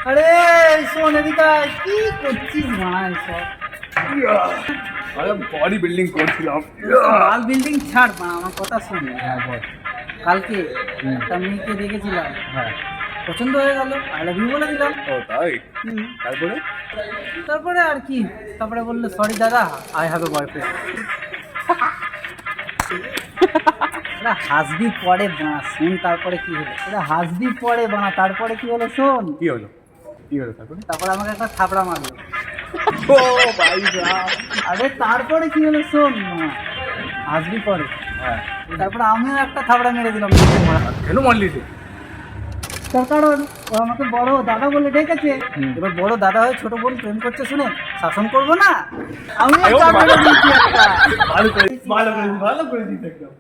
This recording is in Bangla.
আরে শোন এদিকে কি করছিস ভাই সব আরে বডি বিল্ডিং করছিলাম। ওয়াল বিল্ডিং ছাড় না, আমার কথা শোন। হ্যাঁ বল। কালকে একটা মেয়েকে দেখেছিলাম, হ্যাঁ। পছন্দ হয়ে গেল, আই লাভ ইউ বলে দিলাম। ও তাই? তারপরে? তারপরে আর কি, তারপরে বললো সরি দাদা, আই হ্যাভ এ বয়ফ্রেন্ড। এটা হাসবি পরে বানা, শোন তারপরে কি হলো। এটা হাসবি পরে বানা, তারপরে কি হলো শোন। কি হলো? কি হলো তারপরে? তারপরে আমাকে একটা থাপড়া মারলো। ও ভাই সাহেব। আরে তারপরে কি হলো শোন না, হাসবি পরে। হ্যাঁ। তারপরে আমিও একটা থাপড়া মেরে দিলাম। কেন মারলি তুই? তার কারণ ও আমাকে বড় দাদা বলে ডেকেছে, এবার বড় দাদা হয়ে ছোট বোন প্রেম করছে শুনে শাসন করবো না, আমি ভালো করে দিস একদম।